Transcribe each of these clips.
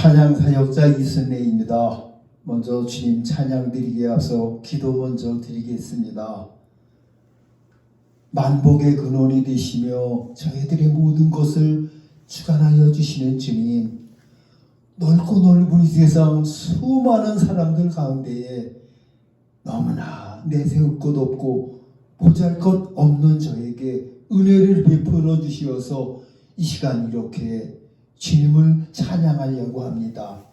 찬양 사역자 이순례입니다. 먼저 주님 찬양 드리기에 앞서 기도 먼저 드리겠습니다. 만복의 근원이 되시며 저희들의 모든 것을 주관하여 주시는 주님, 넓고 넓은 이 세상 수많은 사람들 가운데에 너무나 내세울 것 없고 보잘것 없는 저에게 은혜를 베풀어 주시어서 이 시간 이렇게 주님을 찬양하려고 합니다.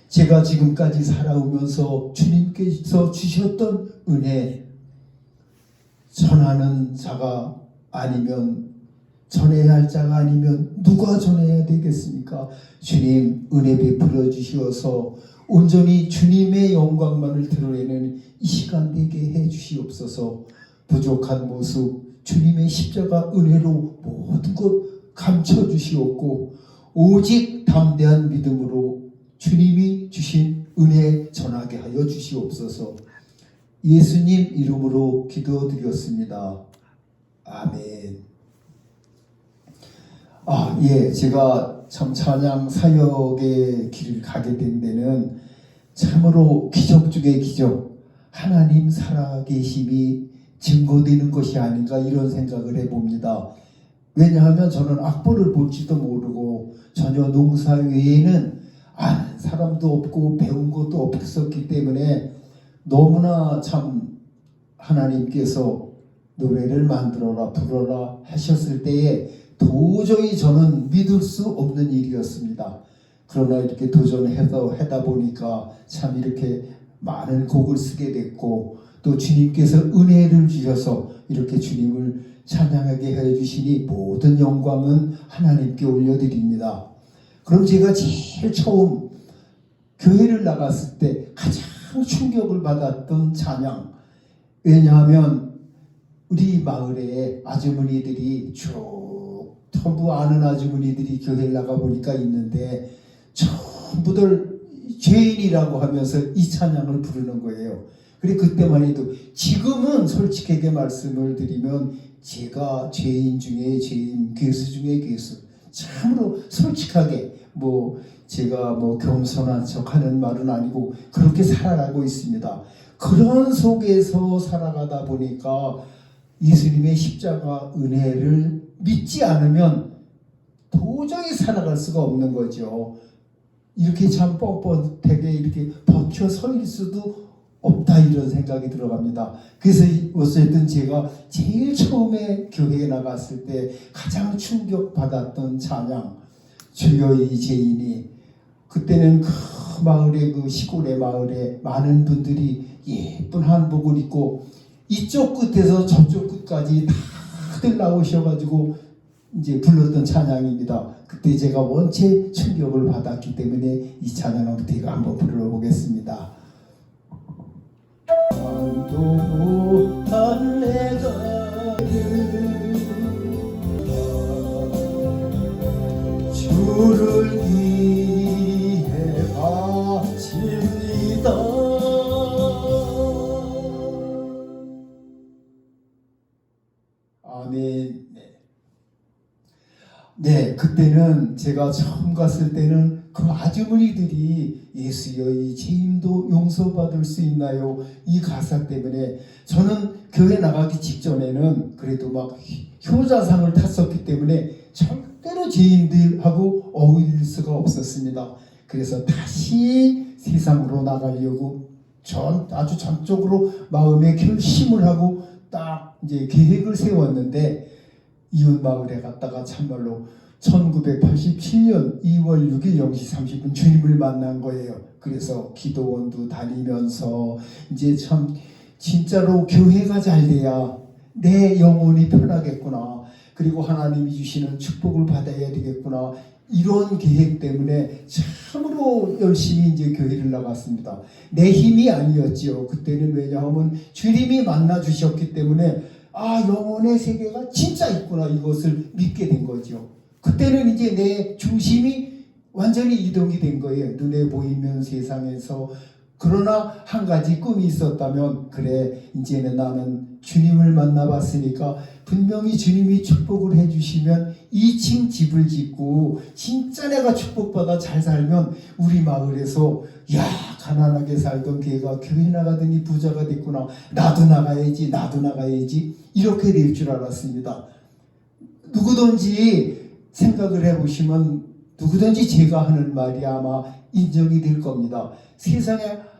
제가 지금까지 살아오면서 주님께서 주셨던 은혜, 전하는 자가 아니면 전해야 할 자가 아니면 누가 전해야 되겠습니까? 주님 은혜 베풀어 주시어서 온전히 주님의 영광만을 드러내는 이 시간 되게 해 주시옵소서. 부족한 모습 주님의 십자가 은혜로 모든 것 감춰 주시옵고 오직 담대한 믿음으로 주님이 주신 은혜 전하게 하여 주시옵소서. 예수님 이름으로 기도드렸습니다. 아멘. 제가 참 찬양 사역의 길을 가게 된 데는 참으로 기적 중의 기적, 하나님 살아계심이 증거되는 것이 아닌가 이런 생각을 해봅니다. 왜냐하면 저는 악보를 볼지도 모르고 전혀 농사 외에는 아는 사람도 없고 배운 것도 없었기 때문에 너무나 참 하나님께서 노래를 만들어라 부르라 하셨을 때에 도저히 저는 믿을 수 없는 일이었습니다. 그러나 이렇게 도전해서 하다 보니까 참 이렇게 많은 곡을 쓰게 됐고 또 주님께서 은혜를 주셔서 이렇게 주님을 찬양하게 해주시니 모든 영광은 하나님께 올려드립니다. 그럼 제가 제일 처음 교회를 나갔을 때 가장 충격을 받았던 찬양, 왜냐하면 우리 마을에 아주머니들이 전부 아는 아주머니들이 교회를 나가보니까 있는데 전부들 죄인이라고 하면서 이 찬양을 부르는 거예요. 그래 그때만 해도 지금은 솔직하게 말씀을 드리면 제가 죄인 중에 죄인, 괴수 중에 괴수, 참으로 솔직하게 제가 겸손한 척하는 말은 아니고 그렇게 살아가고 있습니다. 그런 속에서 살아가다 보니까 예수님의 십자가 은혜를 믿지 않으면 도저히 살아갈 수가 없는 거죠. 이렇게 참 뻣뻣하게 이렇게 버텨 서 있을 수도 없다 이런 생각이 들어갑니다. 그래서 어쨌든 제가 제일 처음에 교회에 나갔을 때 가장 충격받았던 찬양, 주여 이 죄인이, 그때는 그 마을에 그 시골의 마을에 많은 분들이 예쁜 한복을 입고 이쪽 끝에서 저쪽 끝까지 다들 나오셔가지고 이제 불렀던 찬양입니다. 그때 제가 원체 충격을 받았기 때문에 이 찬양을 제가 한번 불러보겠습니다. 잠도 못한 내가 주를 위해 바칩니다. 아멘. 네, 그때는 제가 처음 갔을 때는 그 아주머니들이 예수여 이 죄인도 용서받을 수 있나요? 이 가사 때문에 저는 교회 나가기 직전에는 그래도 막 효자상을 탔었기 때문에 절대로 죄인들하고 어울릴 수가 없었습니다. 그래서 다시 세상으로 나가려고 아주 전적으로 마음에 결심을 하고 딱 이제 계획을 세웠는데 이웃 마을에 갔다가 참말로 1987년 2월 6일 0시 30분 주님을 만난 거예요. 그래서 기도원도 다니면서 이제 참 진짜로 교회가 잘 돼야 내 영혼이 편하겠구나. 그리고 하나님이 주시는 축복을 받아야 되겠구나. 이런 계획 때문에 참으로 열심히 이제 교회를 나갔습니다. 내 힘이 아니었지요. 그때는 왜냐하면 주님이 만나 주셨기 때문에 영혼의 세계가 진짜 있구나 이것을 믿게 된 거죠. 그때는 이제 내 중심이 완전히 이동이 된 거예요. 눈에 보이는 세상에서. 그러나 한 가지 꿈이 있었다면 그래 이제는 나는 주님을 만나봤으니까 분명히 주님이 축복을 해주시면 2층 집을 짓고 진짜 내가 축복받아 잘 살면 우리 마을에서 야 가난하게 살던 걔가 교회 나가더니 부자가 됐구나. 나도 나가야지 이렇게 될 줄 알았습니다. 누구든지 생각을 해보시면 누구든지 제가 하는 말이 아마 인정이 될 겁니다. 세상에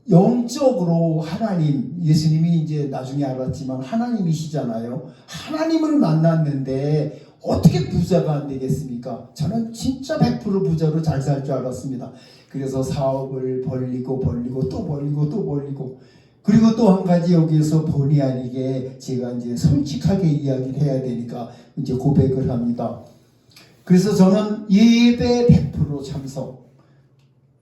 영적으로 하나님, 예수님이 이제 나중에 알았지만 하나님이시잖아요. 하나님을 만났는데 어떻게 부자가 안 되겠습니까? 저는 진짜 100% 부자로 잘 살 줄 알았습니다. 그래서 사업을 벌리고 또 벌리고 그리고 또 한 가지 여기에서 본의 아니게 제가 이제 솔직하게 이야기를 해야 되니까 이제 고백을 합니다. 그래서 저는 예배 100% 참석.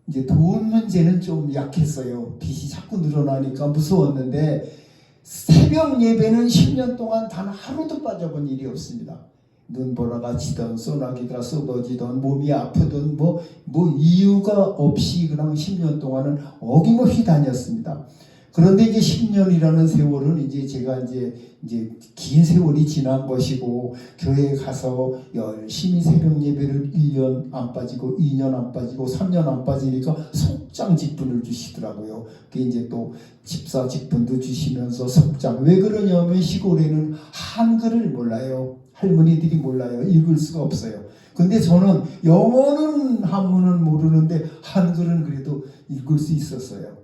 이제 돈 문제는 좀 약했어요. 빚이 자꾸 늘어나니까 무서웠는데 새벽 예배는 10년 동안 단 하루도 빠져본 일이 없습니다. 눈보라가 치던 소나기가 쏟아지던 몸이 아프던 뭐 이유가 없이 그냥 10년 동안은 어김없이 다녔습니다. 그런데 이제 10년이라는 세월은 이제 제가 이제 긴 세월이 지난 것이고 교회에 가서 열심히 새벽 예배를 1년 안 빠지고 2년 안 빠지고 3년 안 빠지니까 속장 직분을 주시더라고요. 그게 이제 또 집사 직분도 주시면서 속장. 왜 그러냐면 시골에는 한글을 몰라요. 할머니들이 몰라요. 읽을 수가 없어요. 근데 저는 영어는 한문은 모르는데 한글은 그래도 읽을 수 있었어요.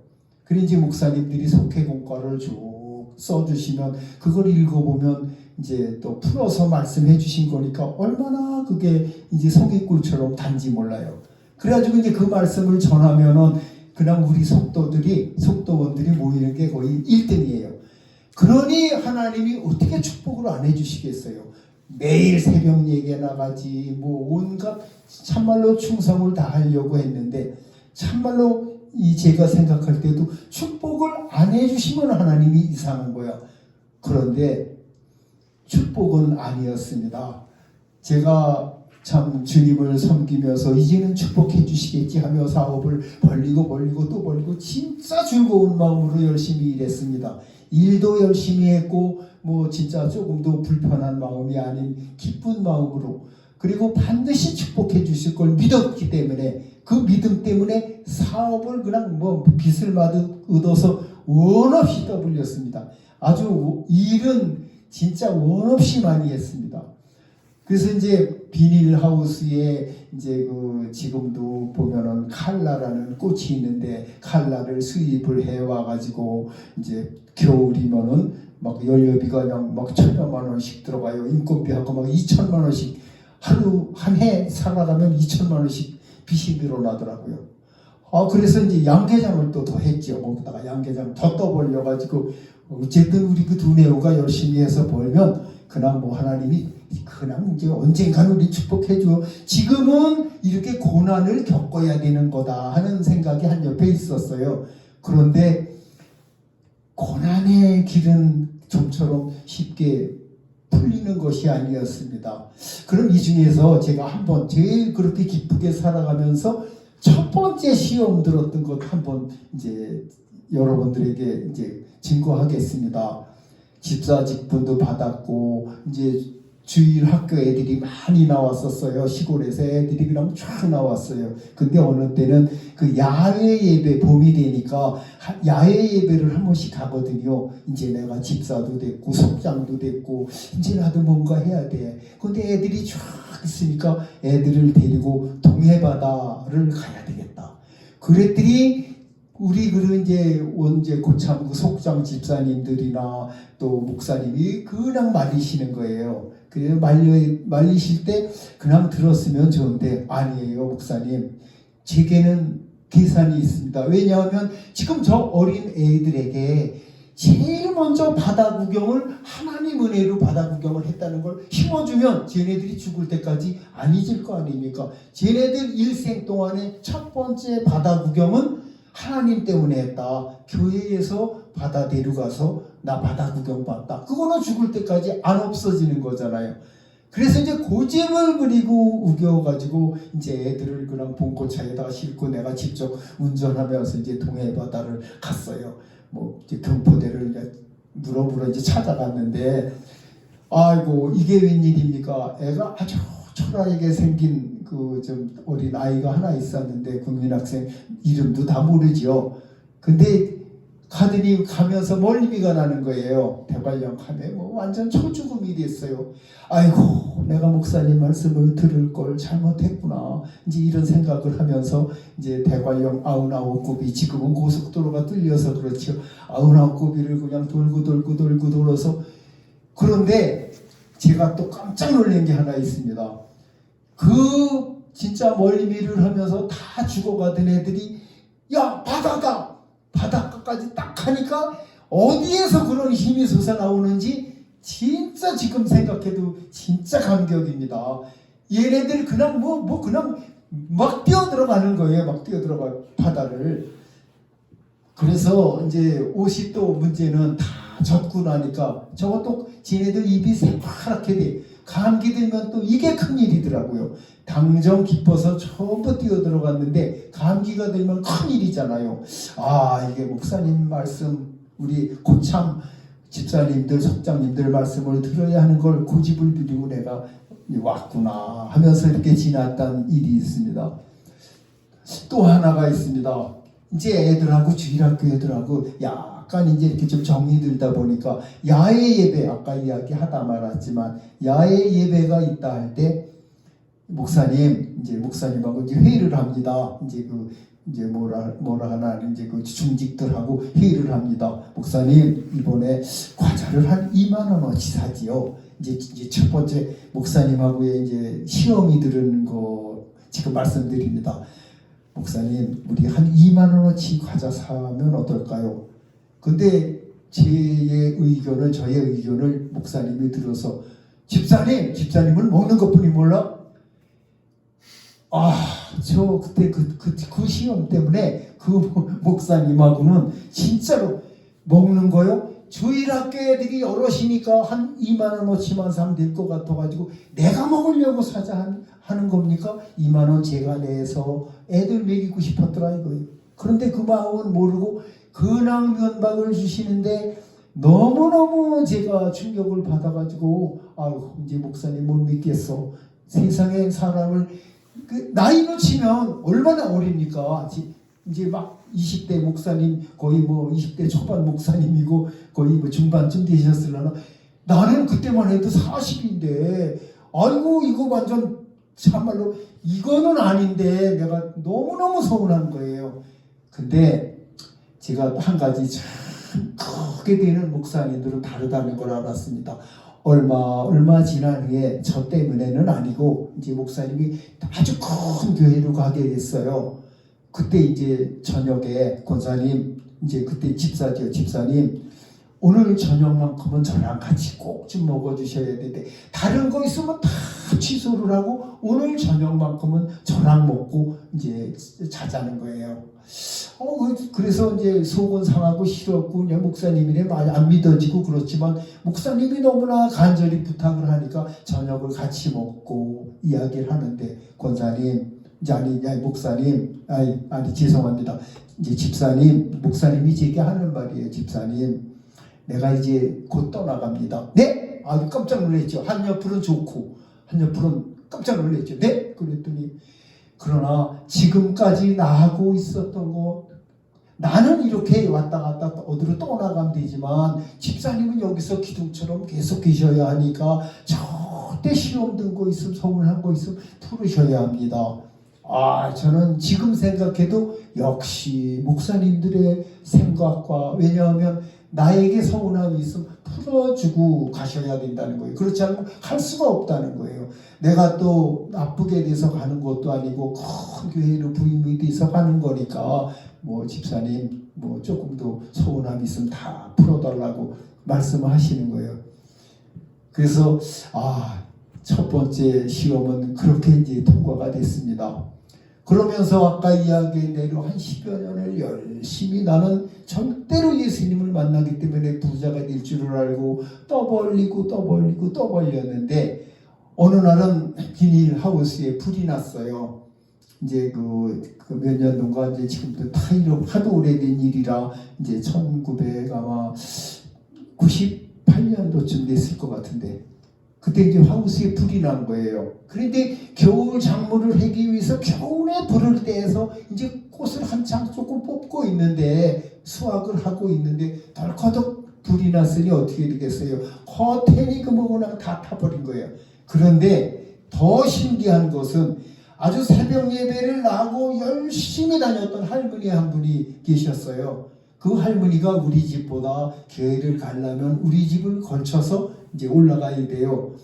그런지 목사님들이 속회공과를 쭉 써주시면 그걸 읽어보면 이제 또 풀어서 말씀해 주신 거니까 얼마나 그게 이제 성의꿀처럼 단지 몰라요. 그래가지고 이제 그 말씀을 전하면은 그냥 우리 속도원들이 모이는 게 거의 1등이에요. 그러니 하나님이 어떻게 축복을 안 해주시겠어요? 매일 새벽 예배 나가지 뭐 온갖 참말로 충성을 다 하려고 했는데 참말로 제가 생각할 때도 축복을 안 해주시면 하나님이 이상한 거야. 그런데 축복은 아니었습니다. 제가 참 주님을 섬기면서 이제는 축복해 주시겠지 하며 사업을 벌리고 또 벌리고 진짜 즐거운 마음으로 열심히 일했습니다. 일도 열심히 했고 뭐 진짜 조금도 불편한 마음이 아닌 기쁜 마음으로 그리고 반드시 축복해 주실 걸 믿었기 때문에 그 믿음 때문에 사업을 그냥 뭐 빚을 얻어서 원 없이 떠벌렸습니다. 아주 일은 진짜 원 없이 많이 했습니다. 그래서 이제 비닐하우스에 이제 그 지금도 보면은 칼라라는 꽃이 있는데 칼라를 수입을 해 와가지고 이제 겨울이면은 막 연료비가 그냥 막 1,000여만 원씩 들어가요. 인건비하고 막 2천만 원씩 하루 한 해 살아가면 2천만 원씩 빚이 늘어나더라고요. 그래서 이제 양계장을 또 더 했죠. 거기다가 양계장 더 떠벌려가지고 어쨌든 우리 그 두뇌우가 열심히 해서 벌면 그냥 뭐 하나님이 그냥 이제 언젠가는 우리 축복해줘. 지금은 이렇게 고난을 겪어야 되는 거다 하는 생각이 한 옆에 있었어요. 그런데 고난의 길은 좀처럼 쉽게 풀리는 것이 아니었습니다. 그럼 이 중에서 제가 한번 제일 그렇게 기쁘게 살아가면서 첫 번째 시험 들었던 것 한번 이제 여러분들에게 이제 증거하겠습니다. 집사 직분도 받았고 이제 주일 학교 애들이 많이 나왔었어요. 시골에서 애들이 그냥 쫙 나왔어요. 근데 어느 때는 그 야외 예배 봄이 되니까 야외 예배를 한 번씩 가거든요. 이제 내가 집사도 됐고 속장도 됐고 이제 나도 뭔가 해야 돼. 근데 애들이 쫙 있으니까 애들을 데리고 동해바다를 가야 되겠다. 그랬더니 우리 이제 고참 속장 집사님들이나 또 목사님이 그냥 말리시는 거예요. 그래서 말리실 때 그냥 들었으면 좋은데 아니에요, 목사님. 제게는 계산이 있습니다. 왜냐하면 지금 저 어린 애들에게 제일 먼저 바다 구경을 하나님 은혜로 바다 구경을 했다는 걸 심어주면 쟤네들이 죽을 때까지 안 잊을 거 아닙니까? 쟤네들 일생 동안의 첫 번째 바다 구경은 하나님 때문에 했다. 교회에서 바다 데려가서 나 바다 구경 봤다. 그거는 죽을 때까지 안 없어지는 거잖아요. 그래서 이제 고집을 부리고 우겨가지고 이제 애들을 그냥 봉고차에다가 싣고 내가 직접 운전하면서 이제 동해 바다를 갔어요. 뭐 이제 경포대를 이제 물어 이제 찾아갔는데 아이고 이게 웬일입니까? 애가 아주 초라하게 생긴 그 좀 어린 아이가 하나 있었는데 국민학생 이름도 다 모르지요. 근데 가더니 가면서 멀미가 나는 거예요. 대관령 가면 뭐 완전 초죽음이 됐어요. 아이고 내가 목사님 말씀을 들을 걸 잘못했구나. 이제 이런 생각을 하면서 이제 대관령 99고비 지금은 고속도로가 뚫려서 그렇죠. 99고비를 그냥 돌고 돌아서 그런데 제가 또 깜짝 놀란 게 하나 있습니다. 그 진짜 멀미를 하면서 다 죽어가던 애들이 야 바닷가까지 딱 하니까 어디에서 그런 힘이 솟아나오는지 진짜 지금 생각해도 진짜 감격입니다. 얘네들 그냥 그냥 막 뛰어들어가는 거예요. 막 뛰어들어가 바다를. 그래서 이제 옷이 또 문제는 다 젖고 나니까 저것도 지네들 입이 새파랗게 돼. 감기 들면 또 이게 큰일이더라고요. 당정 깊어서 전부 뛰어들어갔는데 감기가 들면 큰일이잖아요. 아 이게 목사님 말씀 우리 고참 집사님들 속장님들 말씀을 들어야 하는 걸 고집을 부리고 내가 왔구나 하면서 이렇게 지났던 일이 있습니다. 또 하나가 있습니다. 이제 애들하고 주일학교 애들하고 약간 이제 이렇게 좀 정이 들다 보니까 야외 예배 아까 이야기하다 말았지만 야외 예배가 있다 할 때 목사님하고 이제 회의를 합니다. 이제 뭐라 하나 이제 그 중직들하고 회의를 합니다. 목사님 이번에 과자를 한 2만 원어치 사지요. 이제 첫 번째 목사님하고의 이제 시험이 들은 거 지금 말씀드립니다. 목사님 우리 한 2만 원어치 과자 사면 어떨까요? 근데 저의 의견을 목사님이 들어서 집사님은 먹는 것뿐이 몰라? 저 그때 그 시험 때문에 그 목사님하고는 진짜로 먹는 거요? 주일학교 애들이 여럿이니까 한 2만 원어치만 사면 될 것 같아가지고 내가 먹으려고 사자 하는 겁니까? 2만 원 제가 내서 애들 먹이고 싶었더라 이거예요. 그런데 그 마음은 모르고 근황 면박을 주시는데 너무너무 제가 충격을 받아가지고 이제 목사님 못 믿겠어. 세상에 사람을 나이로 치면 얼마나 어립니까? 이제 막 20대 목사님 거의 뭐 20대 초반 목사님이고 거의 뭐 중반쯤 되셨으려나 나는 그때만 해도 40인데 아이고 이거 완전 참말로 이거는 아닌데 내가 너무너무 서운한 거예요. 근데 제가 한 가지 참 크게 되는 목사님들은 다르다는 걸 알았습니다. 얼마 지난 후에 저 때문에는 아니고 이제 목사님이 아주 큰 교회로 가게 됐어요. 그때 이제 저녁에 권사님 이제 그때 집사죠. 집사님 오늘 저녁만큼은 저랑 같이 꼭 좀 먹어주셔야 되는데 다른 거 있으면 다 취소를 하고 오늘 저녁만큼은 저랑 먹고 이제 자자는 거예요. 그래서 이제 속은 상하고 싫었고 그냥 목사님이래 많이 안 믿어지고 그렇지만 목사님이 너무나 간절히 부탁을 하니까 저녁을 같이 먹고 이야기를 하는데 권사님 목사님 아니 죄송합니다. 이제 집사님 목사님이 제게 하는 말이에요. 집사님 내가 이제 곧 떠나갑니다. 네? 아주 깜짝 놀랐죠. 한 옆으로는 좋고 한 옆으로는 깜짝 놀랐죠. 네? 그랬더니 그러나 지금까지 나하고 있었던 거 나는 이렇게 왔다 갔다 어디로 떠나가면 되지만 집사님은 여기서 기둥처럼 계속 계셔야 하니까 절대 시험 든 거 있으면 서운한 거 있으면 풀으셔야 합니다. 저는 지금 생각해도 역시 목사님들의 생각과 왜냐하면 나에게 서운함이 있으면 풀어주고 가셔야 된다는 거예요. 그렇지 않으면 할 수가 없다는 거예요. 내가 또 나쁘게 돼서 가는 것도 아니고 큰 교회로 부임이 돼서 가는 거니까 뭐 집사님 뭐 조금 더 서운함이 있으면 다 풀어달라고 말씀을 하시는 거예요. 그래서 첫 번째 시험은 그렇게 이제 통과가 됐습니다. 그러면서 아까 이야기한 대로 한 10여 년을 열심히 나는 절대로 예수님을 만나기 때문에 부자가 될 줄을 알고 떠벌렸는데 어느 날은 비닐하우스에 불이 났어요. 이제 그 몇 년도인가 이제 지금도 타이로 하도 오래된 일이라 이제 1900 아마 98년도쯤 됐을 것 같은데 그때 이제 하우스에 불이 난 거예요. 그런데 겨울 작물을 하기 위해서 겨울에 불을 떼서 이제 꽃을 한창 조금 뽑고 있는데 수확을 하고 있는데 덜커덕 불이 났으니 어떻게 되겠어요? 커튼이 그 뭐구나 다 타버린 거예요. 그런데 더 신기한 것은 아주 새벽 예배를 나고 열심히 다녔던 할머니 한 분이 계셨어요. 그 할머니가 우리 집보다 교회를 가려면 우리 집을 걸쳐서 이제 올라가야 돼요.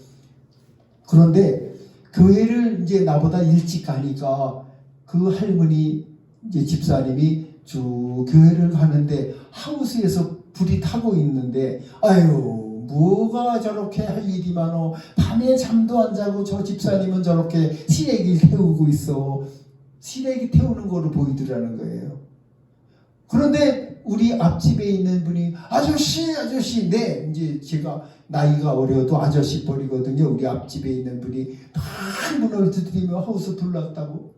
그런데 교회를 이제 나보다 일찍 가니까 그 할머니 이제 집사님이 쭉 교회를 가는데 하우스에서 불이 타고 있는데 아유 뭐가 저렇게 할 일이 많어. 밤에 잠도 안 자고 저 집사님은 저렇게 시래기 태우고 있어. 시래기 태우는 거로 보이더라는 거예요. 그런데 우리 앞집에 있는 분이 아저씨 네 이제 제가 나이가 어려도 아저씨 뻘이거든요. 우리 앞집에 있는 분이 다 문을 두드리며 하우스 불났다고.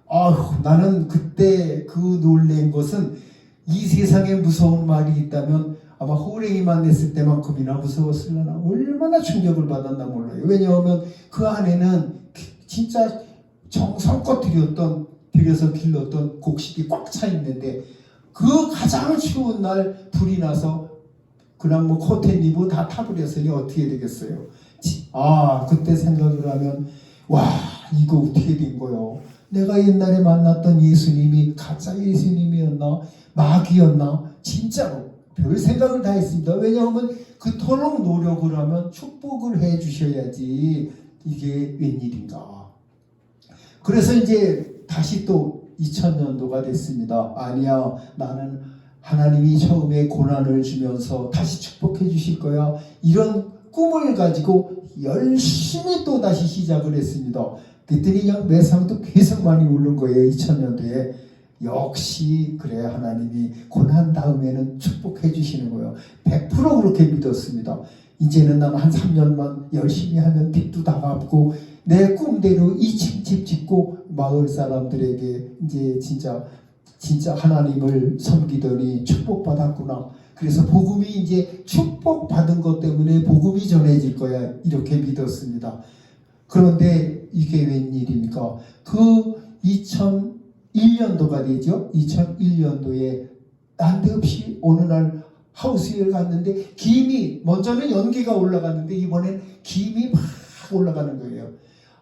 아휴 나는 그때 그 놀란 것은 이 세상에 무서운 말이 있다면 아마 호랭이만 냈을 때만큼이나 무서웠으려나 얼마나 충격을 받았나 몰라요. 왜냐하면 그 안에는 진짜 정성껏 들여서 길렀던 곡식이 꽉 차 있는데 그 가장 추운 날 불이 나서 그냥 뭐 커튼 입고 다 타버렸으니 어떻게 되겠어요. 그때 생각을 하면 와 이거 어떻게 된 거요. 내가 옛날에 만났던 예수님이 가짜 예수님이었나 마귀였나 진짜로 별 생각을 다 했습니다. 왜냐하면 그토록 노력을 하면 축복을 해 주셔야지 이게 웬일인가. 그래서 이제 다시 또 2000년도가 됐습니다. 아니야 나는 하나님이 처음에 고난을 주면서 다시 축복해 주실 거야. 이런 꿈을 가지고 열심히 또 다시 시작을 했습니다. 그랬더니 그냥 매상도 계속 많이 오른 거예요. 2000년도에. 역시 그래 하나님이 고난 다음에는 축복해 주시는 거예요. 100% 그렇게 믿었습니다. 이제는 난 한 3년만 열심히 하면 빚도 다 갚고 내 꿈대로 2층 집 짓고 마을 사람들에게 이제 진짜 하나님을 섬기더니 축복받았구나. 그래서 복음이 이제 축복받은 것 때문에 복음이 전해질 거야. 이렇게 믿었습니다. 그런데 이게 웬일입니까? 그 2001년도가 되죠. 2001년도에 난데없이 어느 날 하우스에 갔는데 김이 먼저는 연기가 올라갔는데 이번엔 김이 막 올라가는 거예요.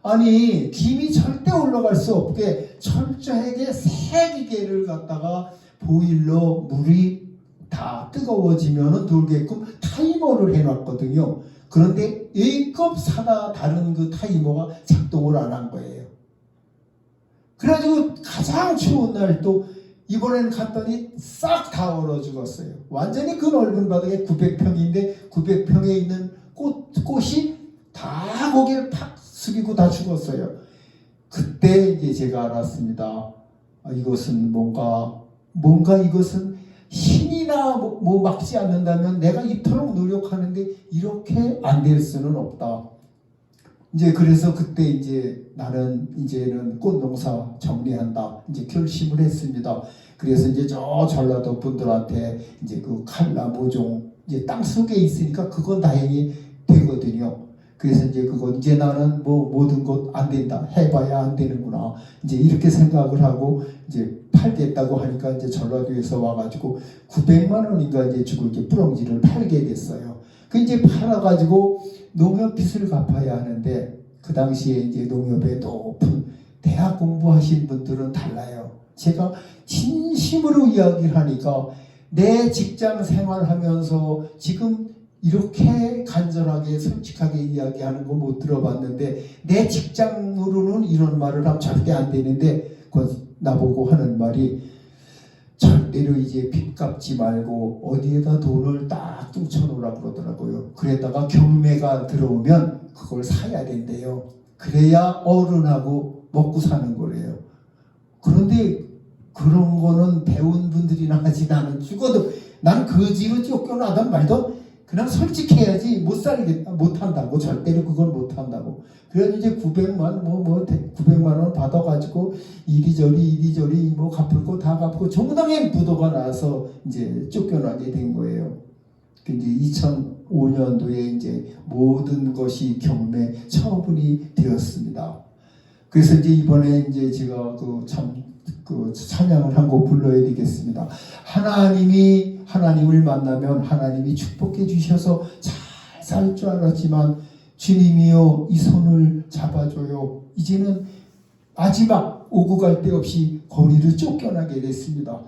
아니 김이 절대 올라갈 수 없게 철저하게 세기계를 갖다가 보일러 물이 다 뜨거워지면 돌게끔 타이머를 해놨거든요. 그런데 A급 사다 다른 그 타이머가 작동을 안 한 거예요. 그래가지고 가장 추운 날 또 이번에는 갔더니 싹 다 얼어 죽었어요. 완전히 그 넓은 바닥에 900평인데 900평에 있는 꽃이 다 거기를 팍 숙이고 다 죽었어요. 그때 이제 제가 알았습니다. 이것은 뭔가 이것은 신이나 뭐 막지 않는다면 내가 이토록 노력하는데 이렇게 안 될 수는 없다. 이제 그래서 그때 이제 나는 이제는 꽃농사 정리한다. 이제 결심을 했습니다. 그래서 이제 저 전라도 분들한테 이제 그 칼라 모종 이제 땅 속에 있으니까 그건 다행히 되거든요. 그래서 이제 그거 이제 나는 뭐 모든 것 안 된다. 해봐야 안 되는구나. 이제 이렇게 생각을 하고 이제 팔겠다고 하니까 이제 전라도에서 와가지고 900만 원인가 이제 주고 이제 뿌렁지를 팔게 됐어요. 그 이제 팔아가지고 농협 빚을 갚아야 하는데 그 당시에 이제 농협에 높은 대학 공부하신 분들은 달라요. 제가 진심으로 이야기를 하니까 내 직장 생활하면서 지금 이렇게 간절하게 솔직하게 이야기하는 거 못 들어봤는데 내 직장으로는 이런 말을 하면 절대 안 되는데 나보고 하는 말이 절대로 이제 빚 갚지 말고 어디에다 돈을 딱 뚱쳐놓으라 그러더라고요. 그랬다가 경매가 들어오면 그걸 사야 된대요. 그래야 어른하고 먹고 사는 거래요. 그런데 그런 거는 배운 분들이나 하지 나는 죽어도 난 거지로 쫓겨나단 말도 그냥 솔직해야지 못한다고 절대로 그걸 못한다고. 그래서 이제 900만 원 받아가지고 이리저리 뭐 갚을 거 다 갚고 정당의 부도가 나서 이제 쫓겨나게 된 거예요. 근데 2005년도에 이제 모든 것이 경험의 처분이 되었습니다. 그래서 이제 이번에 이제 제가 그 찬양을 한 곡 불러야 되겠습니다. 하나님을 만나면 하나님이 축복해 주셔서 잘 살 줄 알았지만 주님이여 이 손을 잡아줘요. 이제는 마지막 오고 갈 데 없이 거리를 쫓겨나게 됐습니다.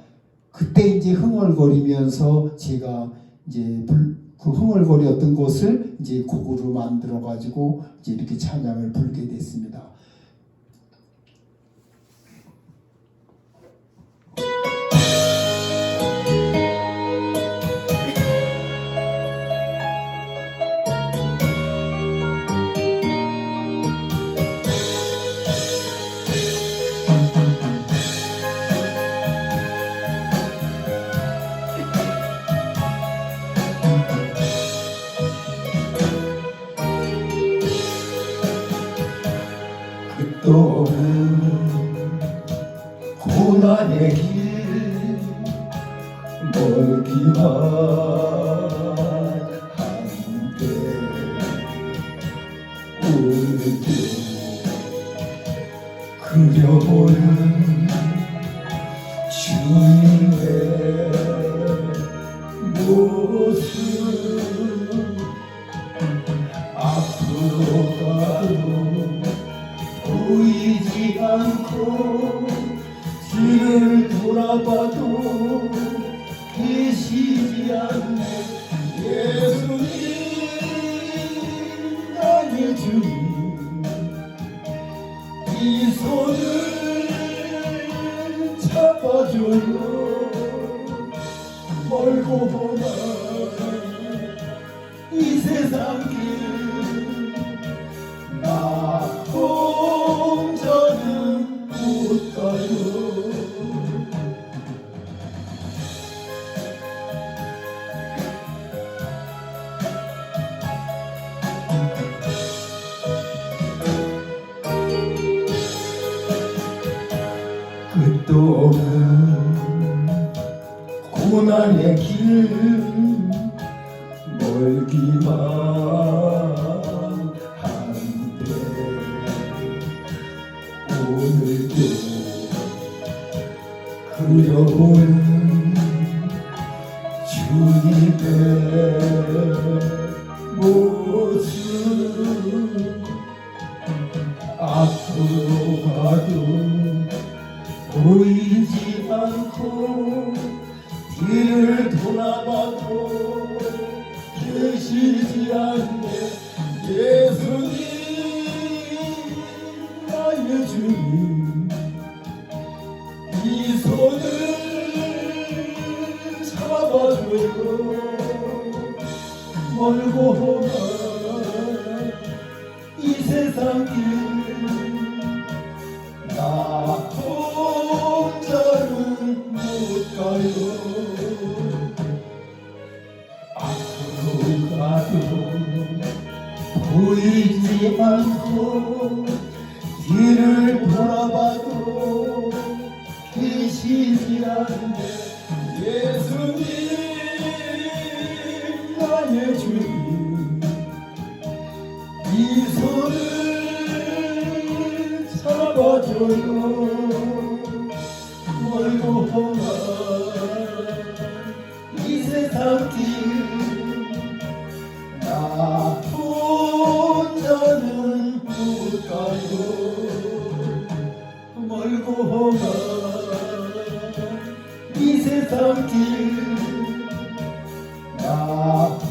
그때 이제 흥얼거리면서 제가 이제 그 흥얼거리었던 것을 이제 곡으로 만들어 가지고 이제 이렇게 찬양을 부르게 됐습니다. 또 고난의 길 멀기만 한데 오늘도 그려보는 주님의 모습 앞으로 가도 보이지 않고 뒤를 돌아봐도 계시지 않네. 예수님 나의 주님 이 손을 잡아줘요. 멀고 보나 이 세상 길 나 혼자는 못 가요. 끝도 없는 고난의 길 멀기만 오늘도 그려보는 주님의 모습 앞으로 가도 보이지 않고 뒤를 돌아봐도 계시지 않네. 예수님 나의 주님 이 손을 잡아줘요. 멀고 험한 이 세상 길 나 혼자는 못 가요. 앞으로 가도 보이지 않고 뒤를 돌아봐도 계시지 않네. 예수님 나의 주님 이 손을 잡아줘요. 멀고 험한 이 세상 길 나 혼자는 못 가요. 멀고 험한 이 세상 길 나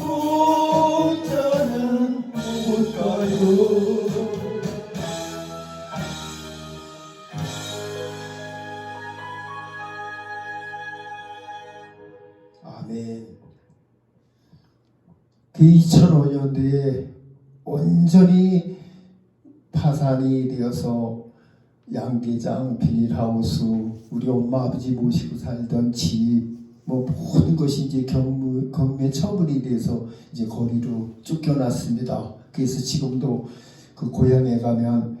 혼자는 못 가요. 아멘. 그 2005년도에 온전히 파산이 되어서 양계장, 비닐하우스, 우리 엄마 아버지 모시고 살던 집, 모든 것이 이제 경매 처분이 돼서 이제 거리로 쫓겨났습니다. 그래서 지금도 그 고향에 가면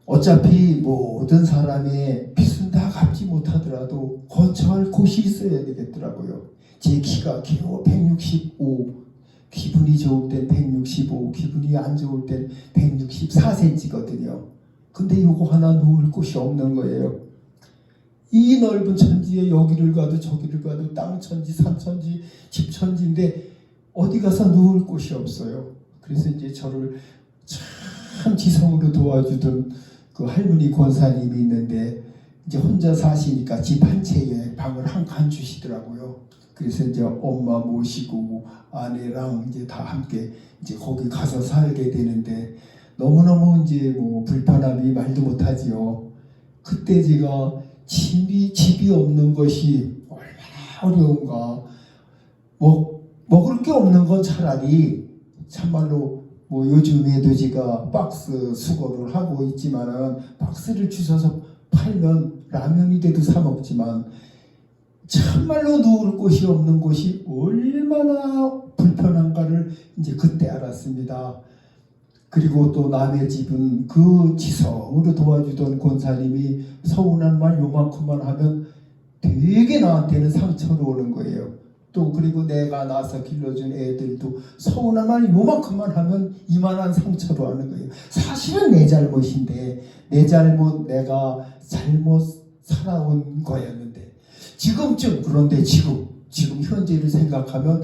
어차피 모든 사람의 빚은 다 갚지 못하더라도 거처할 곳이 있어야 되겠더라고요. 제 키가 겨우 165, 기분이 좋을 땐 165, 기분이 안 좋을 땐 164cm거든요. 근데 요거 하나 놓을 곳이 없는 거예요. 이 넓은 천지에 여기를 가도 저기를 가도 땅천지, 산천지, 집천지인데 어디 가서 누울 곳이 없어요. 그래서 이제 저를 참 지성으로 도와주던 그 할머니 권사님이 있는데 이제 혼자 사시니까 집 한 채에 방을 한 칸 주시더라고요. 그래서 이제 엄마 모시고 아내랑 이제 다 함께 이제 거기 가서 살게 되는데 너무너무 이제 뭐 불편함이 말도 못하지요. 그때 제가 집이 없는 것이 얼마나 어려운가. 먹을 게 없는 건 차라리 참말로 뭐 요즘에도 제가 박스 수거를 하고 있지만은 박스를 주셔서 팔면 라면이 돼도 사 먹지만 참말로 누울 곳이 없는 곳이 얼마나 불편한가를 이제 그때 알았습니다. 그리고 또 남의 집은 그 지성으로 도와주던 권사님이 서운한 말 요만큼만 하면 되게 나한테는 상처로 오는 거예요. 또 그리고 내가 낳아서 길러준 애들도 서운한 말 요만큼만 하면 이만한 상처로 하는 거예요. 사실은 내 잘못인데 내가 잘못 살아온 거였는데 그런데 지금 현재를 생각하면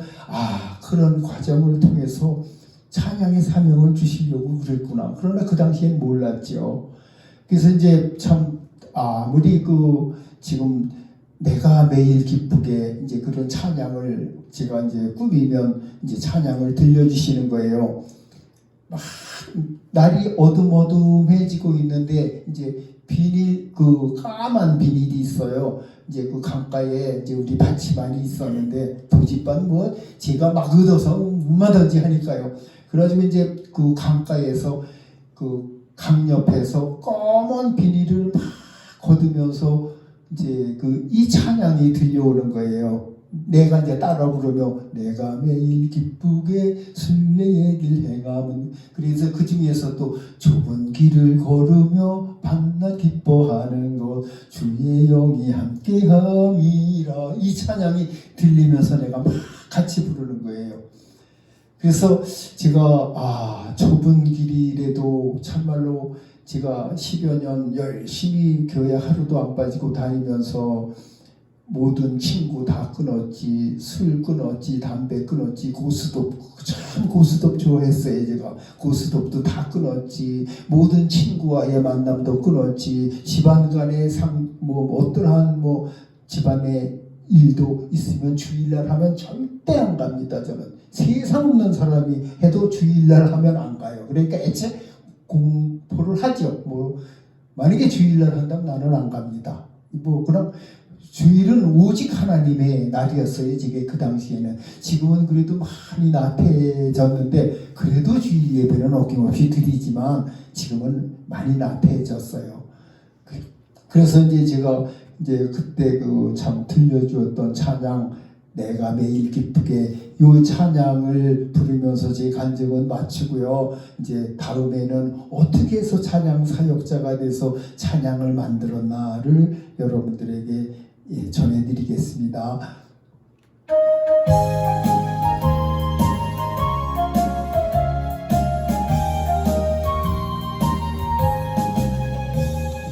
그런 과정을 통해서 찬양의 사명을 주시려고 그랬구나. 그러나 그 당시엔 몰랐죠. 그래서 이제 참 아무리 지금 내가 매일 기쁘게 이제 그런 찬양을 제가 이제 꾸미면 이제 찬양을 들려주시는 거예요. 막 날이 어둠어둠해지고 있는데 이제 까만 비닐이 있어요. 이제 그 강가에 이제 우리 밭이 있었는데 부짓밭 제가 막 얻어서 얼마든지 하니까요. 그래가지고 이제 그 강가에서 그 강 옆에서 검은 비닐을 막 걷으면서 이제 이 찬양이 들려오는 거예요. 내가 이제 따라 부르며 내가 매일 기쁘게 순례의 길 행함은 그래서 그 중에서도 좁은 길을 걸으며 밤낮 기뻐하는 것 주의 영이 함께함이라 이 찬양이 들리면서 내가 막 같이 부르는 거예요. 그래서 제가 좁은 길이라도 참말로 제가 10여 년 열심히 교회 하루도 안 빠지고 다니면서 모든 친구 다 끊었지, 술 끊었지, 담배 끊었지, 고스톱 좋아했어요. 제가 고스톱도 다 끊었지, 모든 친구와의 만남도 끊었지, 집안 간의 어떠한 집안의 일도 있으면 주일날 하면 절대 안 갑니다. 저는 세상 없는 사람이 해도 주일날 하면 안 가요. 그러니까 애초에 공포를 하죠. 만약에 주일날 한다면 나는 안 갑니다. 그럼 주일은 오직 하나님의 날이었어요. 그 당시에는. 지금은 그래도 많이 나태해졌는데 그래도 주일 예배는 어김없이 드리지만 지금은 많이 나태해졌어요. 그래서 이제 제가 그때 참 들려주었던 찬양 내가 매일 기쁘게 이 찬양을 부르면서 제 간증은 마치고요. 이제 다음에는 어떻게 해서 찬양 사역자가 돼서 찬양을 만들었나를 여러분들에게 전해드리겠습니다.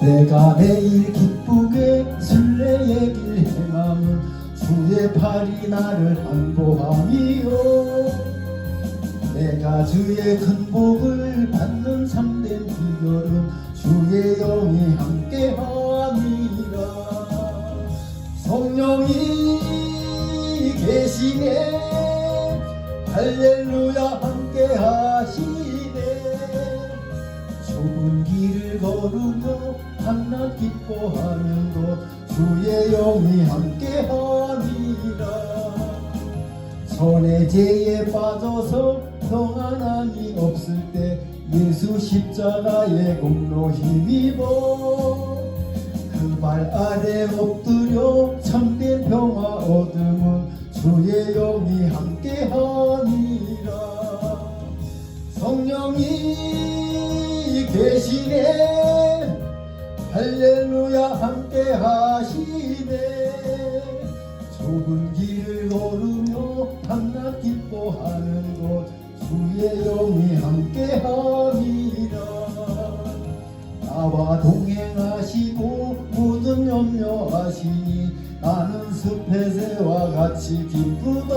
내가 매일 기쁘게 순례의 길 행함은 주의 팔이 나를 안보함이요 내가 주의 큰 복을 받는 참된 비결은 주의 영이 함께함이라 성령이 계시네 할렐루야 함께하시네 좁은 길을 걸으며 밤낮 기뻐하는 것 주의 영이 함께함이라 선의 죄에 빠져서 평안함이 없을 때 예수 십자가의 공로 힘입어 그 발 아래 엎드려 참된 평화 얻음은 주의 영이 함께함이라 성령이 계시네 할렐루야 함께하시네 좁은 길을 걸으며 밤낮 기뻐하는 것 주의 영이 함께함이라. 나와 동행하시고 모든 염려하시니 나는 숲의 새와 같이 기쁘다.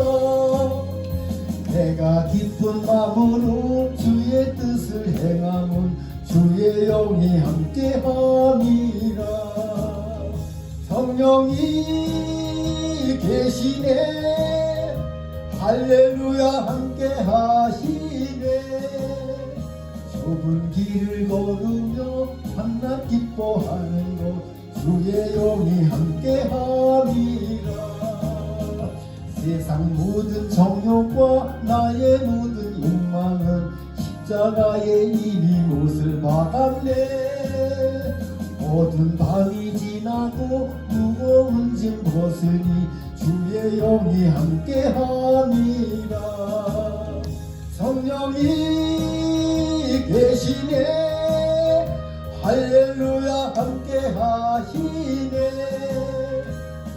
내가 기쁜 마음으로 주의 뜻을 행함은 주의 영이 함께함이라. 성령이 계시네. 할렐루야 함께하시네. 좁은 길을 걸으며 밤낮 기뻐하는 것 주의 영이 함께함이라. 세상 모든 정욕과 나의 모든 욕망은 십자가에 이미 못을 박았네. 모든 밤이 지나고 무거운 짐 벗으니 주의 영이 함께함이라. 성령이 계시네. 할렐루야 함께하시네.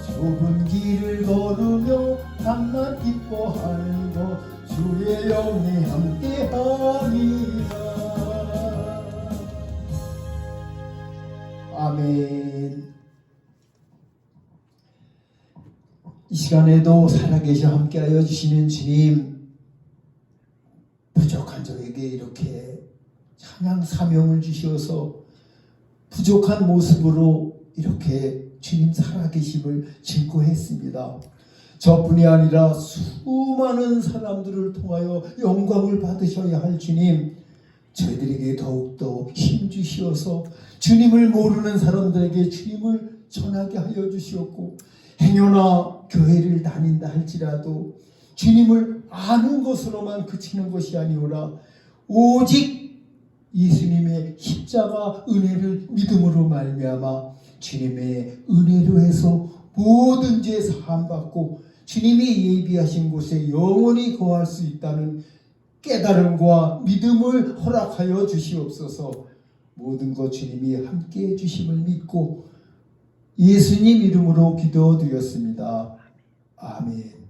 좁은 길을 걸으며 밤낮 기뻐하는 것 주의 영이 함께하리라. 아멘. 이 시간에도 살아계셔 함께하여 주시는 주님, 부족한 저에게 이렇게 찬양 사명을 주셔서 부족한 모습으로 이렇게 주님 살아계심을 증거했습니다. 저뿐이 아니라 수많은 사람들을 통하여 영광을 받으셔야 할 주님, 저희들에게 더욱더 힘 주시어서 주님을 모르는 사람들에게 주님을 전하게 하여 주시옵고, 행여나 교회를 다닌다 할지라도 주님을 아는 것으로만 그치는 것이 아니오라 오직 예수님의 십자가 은혜를 믿음으로 말미암아 주님의 은혜로 해서 모든 죄 사함받고 주님이 예비하신 곳에 영원히 거할 수 있다는 깨달음과 믿음을 허락하여 주시옵소서. 모든 것 주님이 함께해 주심을 믿고 예수님 이름으로 기도드렸습니다. 아멘.